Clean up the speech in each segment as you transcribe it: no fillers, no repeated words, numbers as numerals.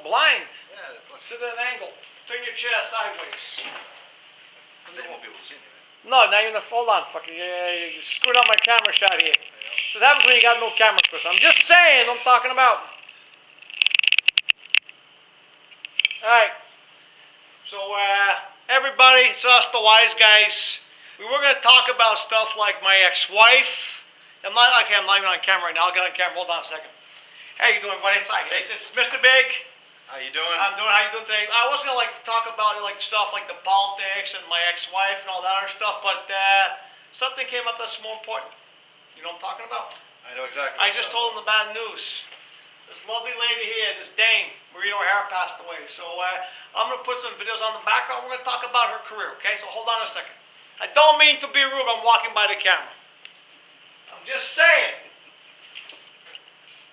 blind. Yeah. Look. Sit at an angle. Turn your chair sideways. They won't be able to see me then. No, now you're in the hold on, fucking. You screwed up my camera shot here. So that happens when you got no camera, Chris. I'm just saying what I'm talking about. Alright. So, everybody, it's us, the wise guys. We were going to talk about stuff like my ex-wife. I'm not even on camera right now. I'll get on camera. Hold on a second. How you doing, buddy? It's Mr. Big. How you doing? I'm doing. How you doing today? I was gonna talk about stuff like the politics and my ex-wife and all that other stuff, but something came up that's more important. You know what I'm talking about? I know exactly. I just told him the bad news. This lovely lady here, this dame, Maureen O'Hara, passed away. So I'm gonna put some videos on the background. We're gonna talk about her career. Okay? So hold on a second. I don't mean to be rude. I'm walking by the camera. I'm just saying.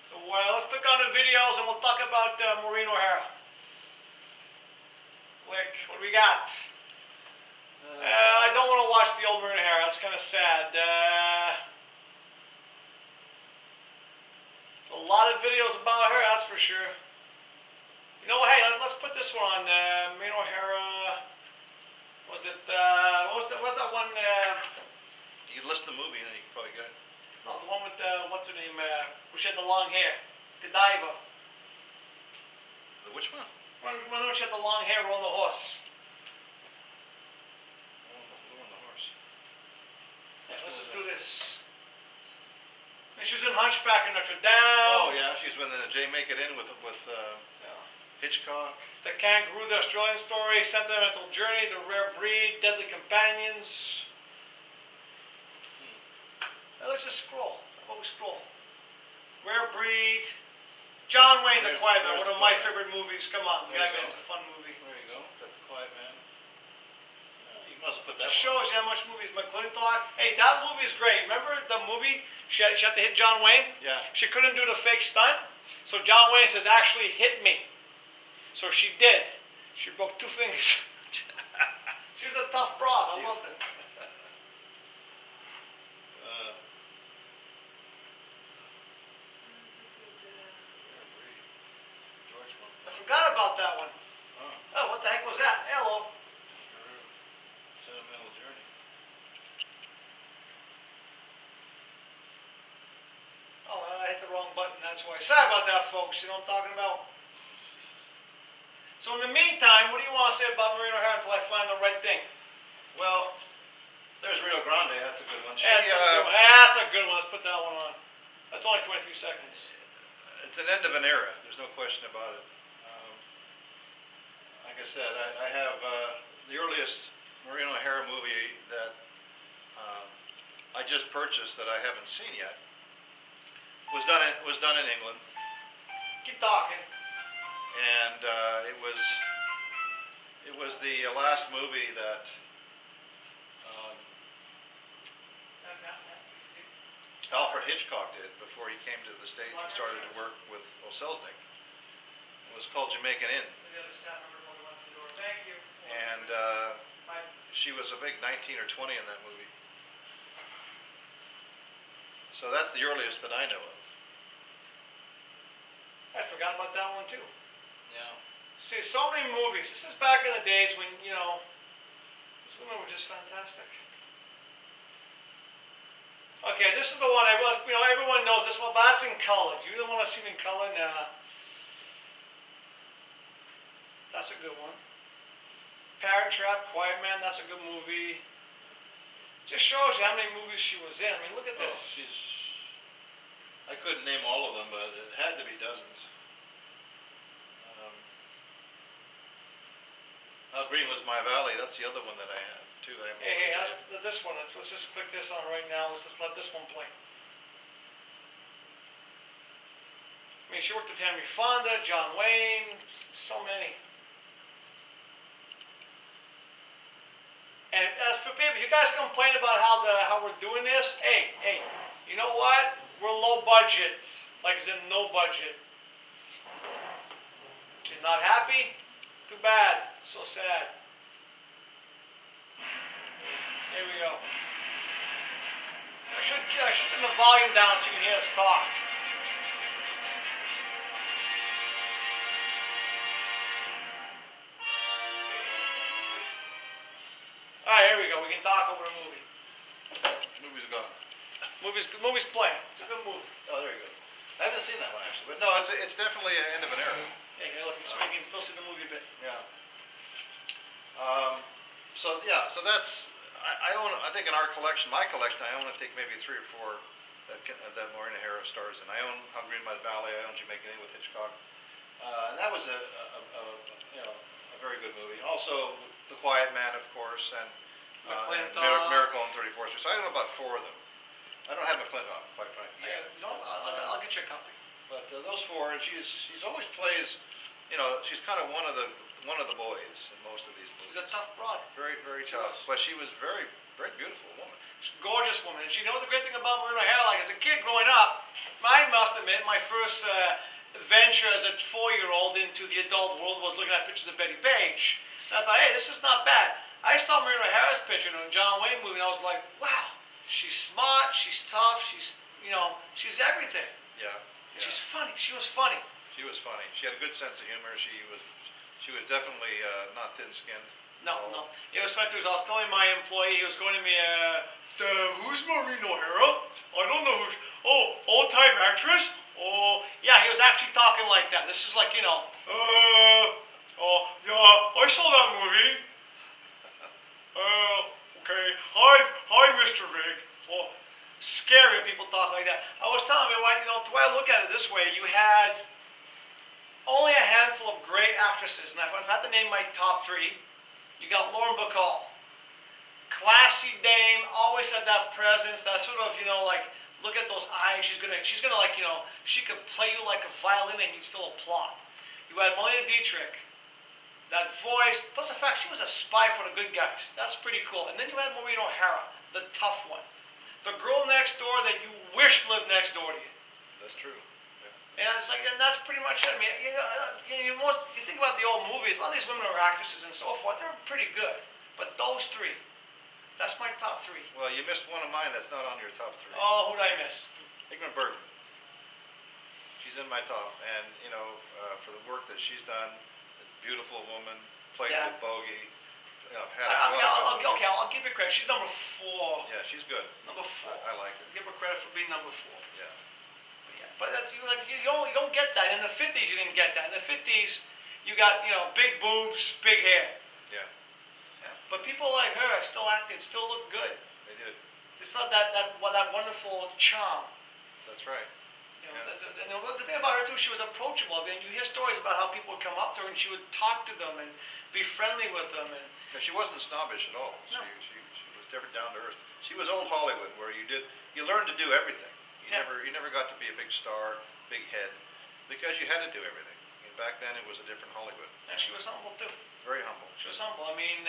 So let's click on the videos and we'll talk about Maureen O'Hara. Click. What do we got? I don't want to watch the old Maureen O'Hara. That's kind of sad. There's a lot of videos about her, that's for sure. You know what? Hey, let's put this one on. Maureen O'Hara. Was it? What was that one? You can list the movie and then you can probably get it. No, the one with what's her name? Who she had the long hair? Godiva. The which one? When she had the long hair on the horse. On the horse. Yeah, let's just do this. And she was in Hunchback of Notre Dame. Oh yeah, she's been in Jay Make It In with Hitchcock. The Kangaroo, the Australian Story, Sentimental Journey, The Rare Breed, Deadly Companions. Let's just scroll. How about we scroll? Rare Breed. John Wayne, The Quiet Man, one of my favorite movies. Come on, The Quiet Man is a fun movie. There you go. Got The Quiet Man. You must have put that. Just shows you how much movies McClintock. Hey, that movie is great. Remember the movie? She had to hit John Wayne? Yeah. She couldn't do the fake stunt. So John Wayne says, actually hit me. So she did. She broke 2 fingers. She was a tough broad. I loved it. I forgot about that one. Oh, what the heck was that? Hello. Sentimental Journey. Oh, I hit the wrong button, that's why. Sorry about that, folks. You know what I'm talking about? So in the meantime, what do you want to say about Maureen O'Hara until I find the right thing? Well, there's Rio Grande. That's a good one. That's a good one. Let's put that one on. That's only 23 seconds. It's an end of an era. There's no question about it. Like I said, I have the earliest Maureen O'Hara movie that I just purchased that I haven't seen yet. Was done in England. Keep talking. And it was the last movie that Alfred Hitchcock did before he came to the States and started to work with Selznick. It was called Jamaican Inn. Thank you. And she was a big 19 or 20 in that movie. So that's the earliest that I know of. I forgot about that one too. Yeah. See, so many movies. This is back in the days when, these women were just fantastic. Okay, this is the one everyone knows this one, but that's in color. Do you really want to see it in color? Nah. That's a good one. Parent Trap, Quiet Man, that's a good movie. Just shows you how many movies she was in. I mean, look at this. I couldn't name all of them, but it had to be dozens. How Green Was My Valley, that's the other one that I had, too. Hey, this one. Let's just click this on right now. Let's just let this one play. I mean, she worked with Henry Fonda, John Wayne, so many. And as for people, you guys complain about how we're doing this. Hey, you know what? We're low budget, like it's in no budget. You're not happy? Too bad. So sad. Here we go. I should turn the volume down so you can hear us talk. How about a movie? Movie's gone. Movie's playing. It's a good movie. Oh, there you go. I haven't seen that one actually, but no, it's definitely an end of an era. Yeah, you're looking so you can still see the movie a bit. Yeah. So that's I own. I think in our collection, my collection, I own I think maybe 3 or 4 that Maureen O'Hara stars in. I own Hungry in My Valley. I own Jamaican Inn with Hitchcock, and that was a very good movie. Also, The Quiet Man, of course, and Miracle on 34th Street. So I own about 4 of them. I don't have McClintock, quite frankly. I'll get you a copy. But those 4, and she's always plays. She's kind of one of the boys in most of these movies. She's a tough broad. Very, very tough. But she was very, very beautiful woman. She's a gorgeous woman. And she knows the great thing about Maureen O'Hara. Like as a kid growing up, I must admit, my first venture as a 4-year-old into the adult world was looking at pictures of Betty Page. And I thought, hey, this is not bad. I saw Maureen O'Hara's picture in a John Wayne movie, and I was like, wow, she's smart, she's tough, she's everything. Yeah. She's funny. She was funny. She was funny. She had a good sense of humor. She was definitely not thin-skinned. No. It was something. I was telling my employee, he was going to me, who's Maureen O'Hara? I don't know who's. Oh, old-time actress? Oh, yeah. He was actually talking like that. This is like yeah. I saw that movie. Okay. Hi, Mr. Vig. Oh, scary when people talk like that. I was telling him, the way I look at it this way, you had only a handful of great actresses, and if I had to name my top 3, you got Lauren Bacall. Classy dame, always had that presence, that sort of, like, look at those eyes, she's gonna she could play you like a violin and you'd still applaud. You had Marlene Dietrich, that voice, plus the fact she was a spy for the good guys. That's pretty cool. And then you had Maureen O'Hara, the tough one. The girl next door that you wished lived next door to you. That's true. And it's like, and that's pretty much it. I mean, you think about the old movies, a lot of these women are actresses and so forth, they're pretty good. But those 3, that's my top 3. Well, you missed one of mine that's not on your top 3. Oh, who did I miss? Ingrid Bergman. She's in my top, and for the work that she's done, beautiful woman, played with Bogey. I'll give you credit. She's number 4. Yeah, she's good. Number 4. I like her. Give her credit for being number 4. Yeah. But you don't get that. In the 50s, you didn't get that. In the 50s, you got, big boobs, big hair. Yeah. But people like her still acted, still look good. They did. It's not that wonderful charm. That's right. The thing about her, too, she was approachable. I mean, you hear stories about how people would come up to her and she would talk to them and be friendly with them. And she wasn't snobbish at all. No. She was never down to earth. She was old Hollywood, where you learned to do everything. You never got to be a big star, big head, because you had to do everything. I mean, back then it was a different Hollywood. And she was humble too. Very humble. She was humble. I mean,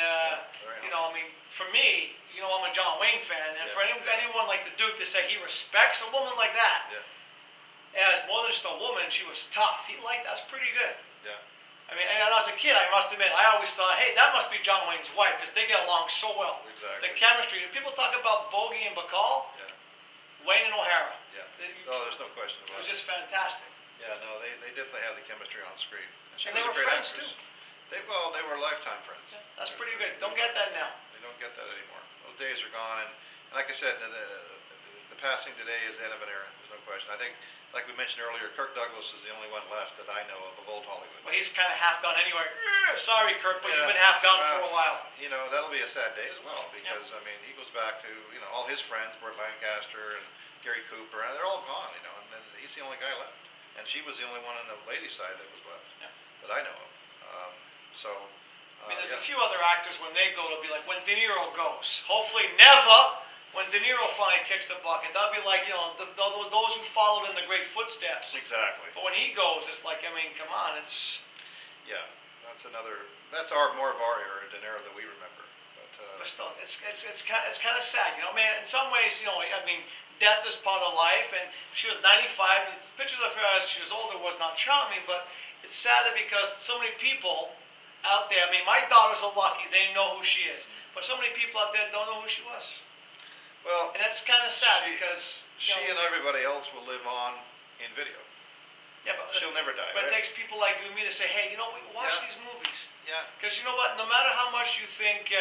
very humble. For me, I'm a John Wayne fan, and for anyone like the Duke to say he respects a woman like that, as more than just a woman, she was tough. That's pretty good. Yeah. I mean, and as a kid, I must admit, I always thought, hey, that must be John Wayne's wife, because they get along so well. Exactly. The chemistry. People talk about Bogey and Bacall. Yeah. Wayne and O'Hara. Yeah. There's no question about it. It was just fantastic. Yeah, no, they definitely had the chemistry on screen. And they were friends too. They were lifetime friends. Yeah, that's pretty good. Don't get that now. They don't get that anymore. Those days are gone, and like I said, the passing today is the end of an era. There's no question. I think, like we mentioned earlier, Kirk Douglas is the only one left that I know of old Hollywood. Well, he's kind of half gone anyway. Sorry, Kirk, but you've been half gone for a while. That'll be a sad day as well, because I mean, he goes back to all his friends, Burt Lancaster and Gary Cooper, and they're all gone, and he's the only guy left. And she was the only one on the ladies' side that was left that I know of. There's a few other actors when they go, it'll be like when De Niro goes. Hopefully never when De Niro finally kicks the bucket. That'll be like, those who followed in the great footsteps. Exactly. But when he goes, it's like, come on, it's... Yeah, that's more of our era, De Niro, that we remember. But still, it's kind of sad, man. In some ways, death is part of life, and she was 95, and pictures of her as she was older was not charming, but it's sad that because so many people out there, my daughters are lucky, they know who she is, but so many people out there don't know who she was. Well, and that's kind of sad because... She and everybody else will live on in video. Yeah, but she'll never die. But it takes people like you and me to say, hey, watch these movies. Yeah. Because you know what, no matter how much you think,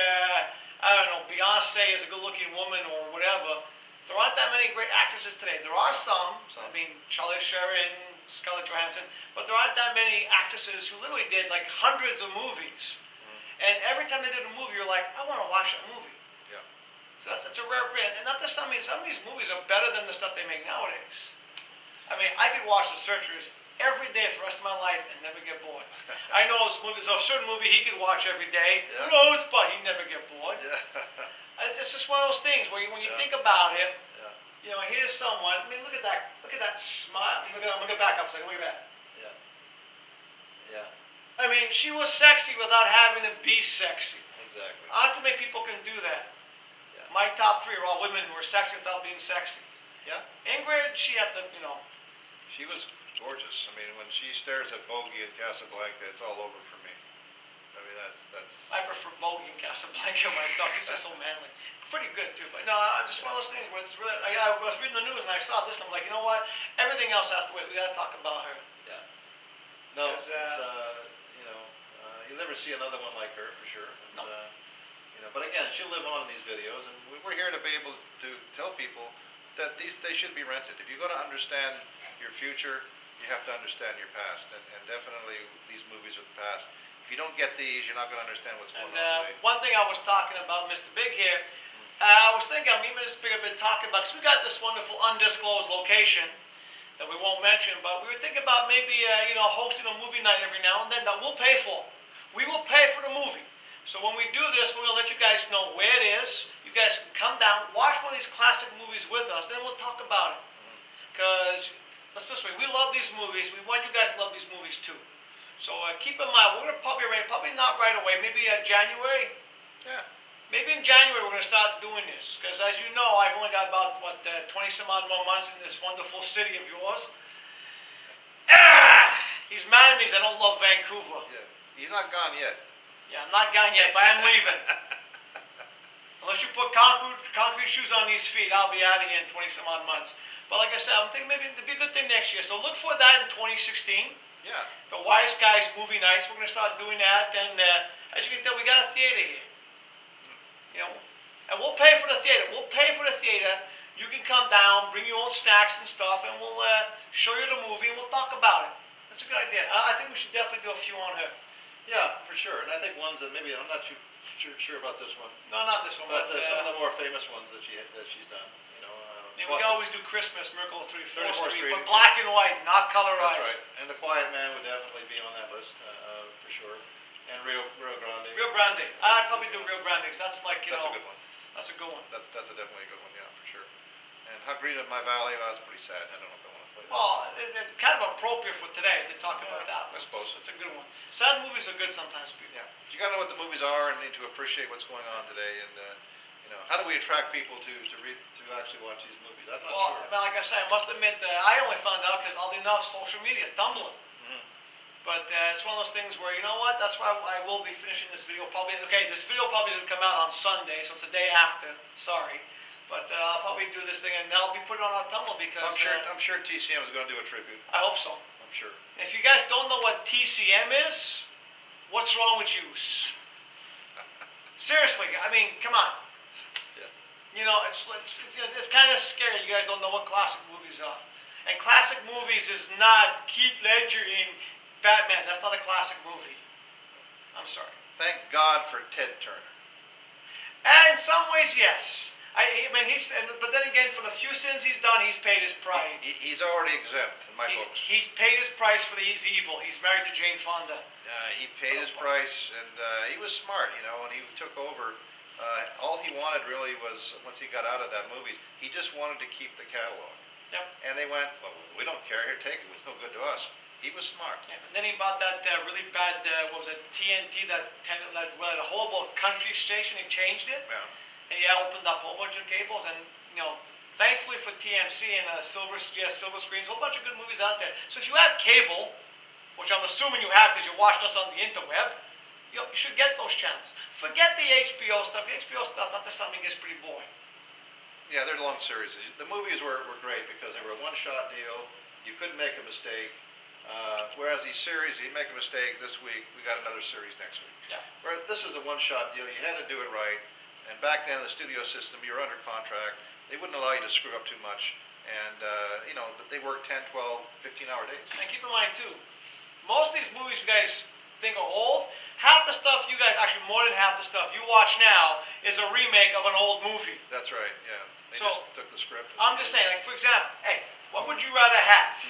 I don't know, Beyonce is a good-looking woman or whatever. There aren't that many great actresses today. There are some. I mean, Charlize Theron, Scarlett Johansson, but there aren't that many actresses who literally did like hundreds of movies. And every time they did a movie, you're like, I want to watch that movie. Yeah. So that's a rare breed. And not that some of these movies are better than the stuff they make nowadays. I mean, I could watch The Searchers every day for the rest of my life and never get bored. I know there's a certain movie he could watch every day. Yeah. Who knows, but he'd never get bored. Yeah. It's just one of those things where when you think about it, you know, here's someone. I mean, look at that smile. I'm gonna back up a second. Look at that. Yeah. I mean, she was sexy without having to be sexy. Exactly. Not too many people can do that. Yeah. My top three are all women who are sexy without being sexy. Yeah. Ingrid, she had to, you know. She was gorgeous. I mean, when she stares at Bogey in Casablanca, it's all over for me. I mean, that's. I prefer Bogey and Casablanca myself. He's just so manly. Pretty good too, but no, just one of those things where it's really. I was reading the news and I saw this. I'm like, you know what? Everything else has to wait. We got to talk about her. Yeah. No, it's, 'Cause, you'll never see another one like her for sure. And, No. But again, she'll live on in these videos, and we're here to be able to tell people that they should be rented. If you're going to understand your future, you have to understand your past, and definitely these movies are the past. If you don't get these, you're not going to understand what's going And on today. one thing I was talking about, Mr. Big here, I was thinking, me and Mr. Big have been talking about, because we got this wonderful undisclosed location that we won't mention, but we were thinking about maybe, hosting a movie night every now and then that we'll pay for. We will pay for the movie. So when we do this, we're going to let you guys know where it is. You guys can come down, watch one of these classic movies with us, then we'll talk about it. Because, let's put it this way, we love these movies. We want you guys to love these movies too. So keep in mind, we're going to probably arrange, probably not right away, maybe January. Yeah. Maybe in January we're going to start doing this. Because as you know, I've only got about, 20 some odd more months in this wonderful city of yours. He's mad at me because I don't love Vancouver. Yeah. He's not gone yet. Yeah, I'm not gone yet, but I'm leaving. Unless you put concrete shoes on these feet, I'll be out of here in 20 some odd months. But like I said, I'm thinking maybe it'd be a good thing next year. So look for that in 2016. Yeah. The Wise Guys movie nights. We're going to start doing that. And as you can tell, we got a theater here. You know, and we'll pay for the theater. We'll pay for the theater. You can come down, bring your own snacks and stuff, and we'll show you the movie and we'll talk about it. That's a good idea. I think we should definitely do a few on her. Yeah, for sure. And I think ones that maybe I'm not too sure about this one, No, not this one, but but some of the more famous ones that she's done. we can always do Christmas, Miracle on 34th 34th Street, Street. but black and white, not colorized. That's right. And The Quiet Man would definitely be on that list for sure. And Rio Grande. Rio Grande. I'd probably do Rio Grande because that's like, That's a good one. That's a good one. That's definitely a good one, yeah, for sure. And How Green Is My Valley, well, that's pretty sad. I don't know if I want to play that. Well, it's kind of appropriate for today to talk about that. I suppose. It's a good one. Sad movies are good sometimes, people. Yeah, you got to know what the movies are and need to appreciate what's going on today. And how do we attract people to actually watch these movies? I'm not Well, sure. like I said, I must admit, I only found out because oddly enough, social media, Tumblr. But it's one of those things where, you know what, that's why I will be finishing this video probably, this video probably is going to come out on Sunday, so it's the day after, sorry. But I'll probably do this thing and I'll be putting it on our Tumblr because... I'm sure TCM is going to do a tribute. I hope so. I'm sure. If you guys don't know what TCM is, what's wrong with you? Seriously, I mean, come on. Yeah. You know, it's kind of scary you guys don't know what classic movies are. And classic movies is not Keith Ledger in Batman. That's not a classic movie. I'm sorry. Thank God for Ted Turner. And in some ways, yes. I mean, but then again, for the few sins he's done, he's paid his price. He's already exempt in my books. He's paid his price for the He's Evil. He's married to Jane Fonda. He paid his price, and he was smart, when he took over. All he wanted really was, once he got out of that movies, he just wanted to keep the catalog. Yep. And they went, well, we don't care, here, take it, it's no good to us. He was smart. Yeah. And then he bought that really bad, what was it, TNT, that a horrible country station. He changed it. Yeah. And he opened up a whole bunch of cables. And, thankfully for TMC and silver screens, a whole bunch of good movies out there. So if you have cable, which I'm assuming you have because you're watching us on the interweb, you should get those channels. Forget the HBO stuff. The HBO stuff, after something gets pretty boring. Yeah, they're long series. The movies were great because they were a one-shot deal. You couldn't make a mistake. Whereas these series, you make a mistake this week, we got another series next week. Yeah. Where this is a one-shot deal. You had to do it right. And back then, the studio system, you were under contract. They wouldn't allow you to screw up too much. And, they worked 10, 12, 15-hour days. And keep in mind too, most of these movies you guys think are old. Half the stuff you guys, actually more than half the stuff you watch now is a remake of an old movie. That's right, yeah. They So, just took the script. I'm just saying, like for example, hey, what would you rather have?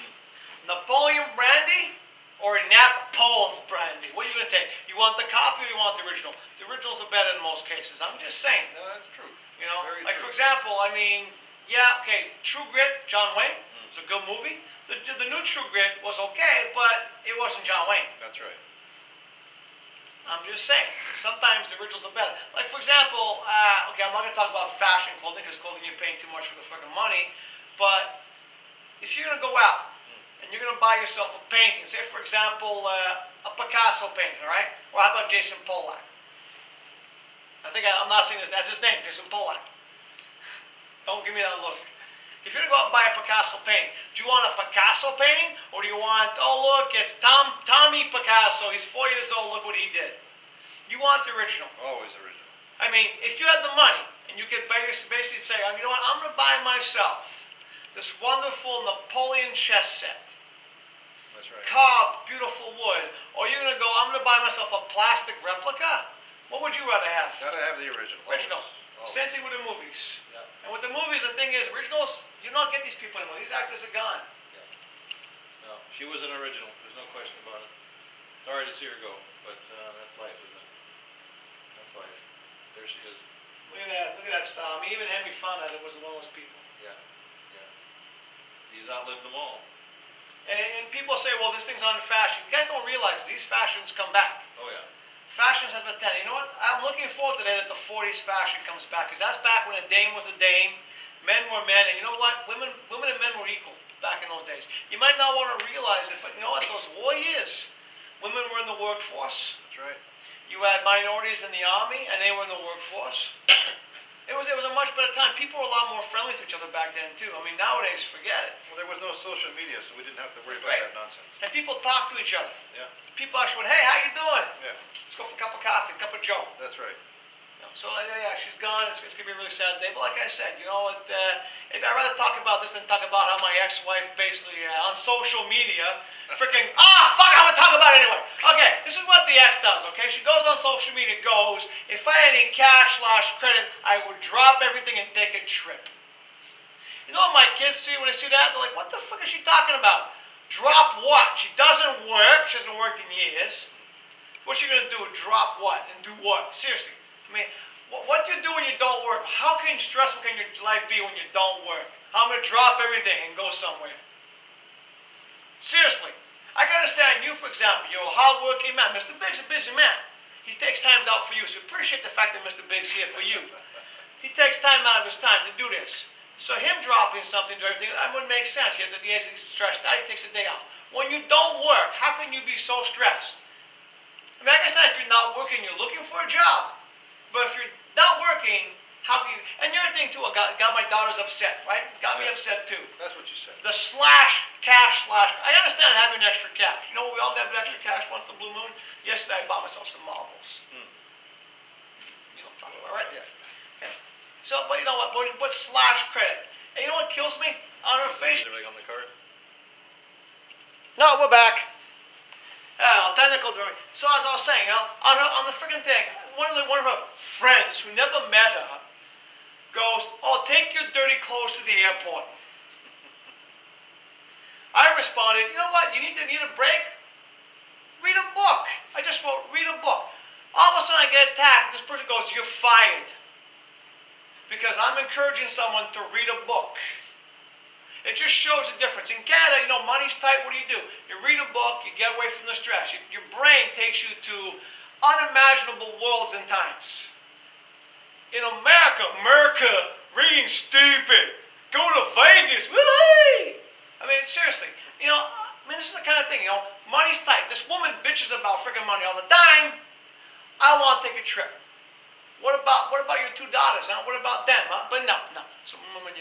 Napoleon brandy or Napa Poles brandy? What are you going to take? You want the copy or you want the original? The originals are better in most cases. I'm just saying. No, that's true. You know, Very like true. for example, I mean, yeah, okay, True Grit, John Wayne, it's a good movie. The new True Grit was okay, but it wasn't John Wayne. That's right. I'm just saying, sometimes the originals are better. Like for example, okay, I'm not gonna talk about fashion clothing because clothing you're paying too much for the fucking money. But if you're gonna go out and you're gonna buy yourself a painting, say for example a Picasso painting, all right? Or how about Jason Pollock? I'm not saying that's his name, Jason Pollock. Don't give me that look. If you're gonna go out and buy a Picasso painting, do you want a Picasso painting, or do you want, oh look, it's Tommy Picasso, he's 4 years old, look what he did? You want the original. Always original. I mean, if you had the money, and you could basically say, oh, you know what, I'm gonna buy myself this wonderful Napoleon chess set, That's right. carved, beautiful wood, or you're gonna go, I'm gonna buy myself a plastic replica, what would you rather have? Gotta have the original. Original. Always. Same thing with the movies. Yeah. And with the movies, the thing is, originals, you don't get these people anymore. These actors are gone. No, she was an original. There's no question about it. Sorry to see her go, but that's life, isn't it? That's life. There she is. Look at that style. I mean, even Henry Fonda was one of those people. Yeah. He's outlived them all. And people say, well, this thing's on fashion. You guys don't realize these fashions come back. Oh yeah. Fashions has been 10. You know what? I'm looking forward today that the 40s fashion comes back, because that's back when a dame was a dame, men were men, and you know what? Women and men were equal back in those days. You might not want to realize it, but you know what? Those war years, women were in the workforce. That's right. You had minorities in the army, and they were in the workforce. It was a much better time. People were a lot more friendly to each other back then too. I mean, nowadays, forget it. Well, there was no social media, so we didn't have to worry about Right. that nonsense. And people talk to each other. Yeah. People actually went, hey, how you doing? Yeah. Let's go for a cup of coffee, a cup of Joe. That's right. So yeah, she's gone. It's gonna be a really sad day. But like I said, you know what? I'd rather talk about this than talk about how my ex-wife basically on social media, freaking fuck, I'm gonna talk about it anyway. Okay, this is what the ex does. Okay, she goes on social media, goes, if I had any cash/credit, I would drop everything and take a trip. You know what my kids see when they see that? They're like, what the fuck is she talking about? Drop what? She doesn't work. She hasn't worked in years. What's she gonna do? Drop what? And do what? Seriously. I mean, what do you do when you don't work? How can stressful can your life be when you don't work? I'm going to drop everything and go somewhere. Seriously. I can understand you, for example. You're a hard-working man. Mr. Big's a busy man. He takes time out for you, so appreciate the fact that Mr. Big's here for you. He takes time out of his time to do this. So him dropping something to everything, that wouldn't make sense. He's stressed out. He takes a day off. When you don't work, how can you be so stressed? I mean, I guess if you're not working, you're looking for a job. But if you're not working, how can you? And the other thing too, I got my daughters upset, right? Got me upset too. That's what you said. The cash. I understand having extra cash. You know what we all have extra cash once in the blue moon? Yesterday I bought myself some marbles. You know what I'm talking about, right? Yeah. Okay. So, but you know what? But /credit. And you know what kills me? On her face. Is everything on the card? No, we're back. Technical drawing. So as I was saying, you know, on the freaking thing, one of her friends who never met her goes, "Oh, take your dirty clothes to the airport." I responded, "You know what? You need a break. Read a book." I just wrote, "Read a book." All of a sudden, I get attacked. This person goes, "You're fired," because I'm encouraging someone to read a book. It just shows the difference. In Canada, you know, money's tight. What do? You read a book, you get away from the stress. Your brain takes you to unimaginable worlds and times. In America, reading stupid. Go to Vegas, woo-hoo! I mean, seriously, you know, this is the kind of thing, you know, money's tight. This woman bitches about freaking money all the time. I want to take a trip. What about your two daughters, huh? What about them, huh? But no. So when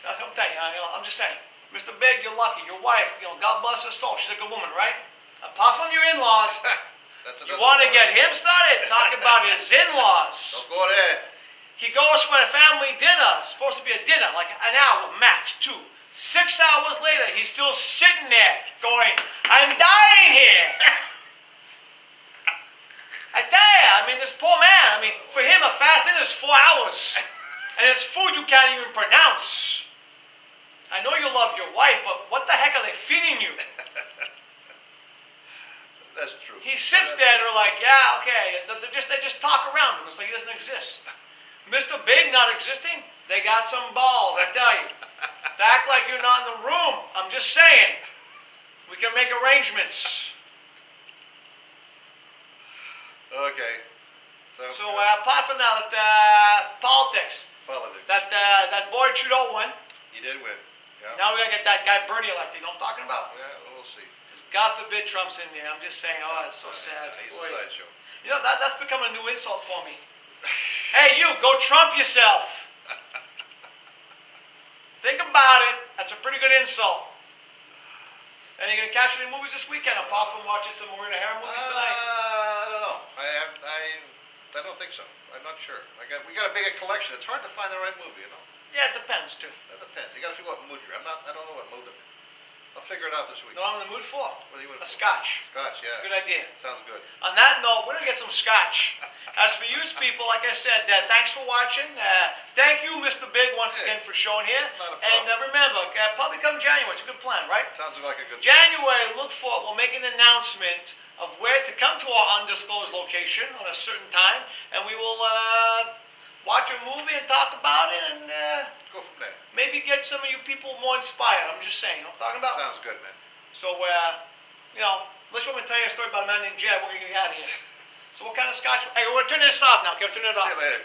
I'm telling you, I'm just saying, Mr. Big, you're lucky. Your wife, you know, God bless her soul, she's a good woman, right? Apart from your in-laws, That's you want to get him started? Talk about his in-laws. Don't go there. He goes for a family dinner. It's supposed to be a dinner, like an hour max, 2. 6 hours later, he's still sitting there going, I'm dying here. I tell you, I mean, this poor man, I mean, for him, a fast dinner is 4 hours. And it's food you can't even pronounce. I know you love your wife, but what the heck are they feeding you? That's true. He sits there and they're like, yeah, okay. They just talk around him. It's like he doesn't exist. Mr. Big not existing, they got some balls, I tell you. To act like you're not in the room, I'm just saying. We can make arrangements. Okay. So apart from that, politics. Politics. That boy Trudeau won. He did win. Yeah. Now we gotta get that guy Bernie elected. You know what I'm talking about? Yeah, we'll see. Because God forbid Trump's in there. I'm just saying, oh, it's so sad. He's Boy. a sideshow. You know, that's become a new insult for me. Hey, you, go Trump yourself. Think about it. That's a pretty good insult. And you gonna catch any movies this weekend apart from watching some Maria O'Hara movies tonight? I don't know. I don't think so. I'm not sure. We got a big collection. It's hard to find the right movie, you know. Yeah, it depends too. It depends. You got to figure what mood you're in. I don't know what mood I'm in. I'll figure it out this week. Know what I'm in the mood for? What are you in A for? scotch. Scotch, yeah. It's a good idea. Sounds good. On that note, we're gonna get some scotch. As for you people, like I said, thanks for watching. Thank you, Mr. Big, once again for showing here. Not a And problem. remember, probably come January. It's a good plan, right? Sounds like a good January, look for it. We'll make an announcement of where to come to our undisclosed location on a certain time, and we will watch a movie and talk about it, and Go from there. maybe get some of you people more inspired. I'm just saying. You know what I'm talking about? Sounds good, man. So, unless you want me to tell you a story about a man named Jed, we're going to get out of here. So what kind of scotch? Hey, we're going to turn this off now. Okay, turn it off. See you later.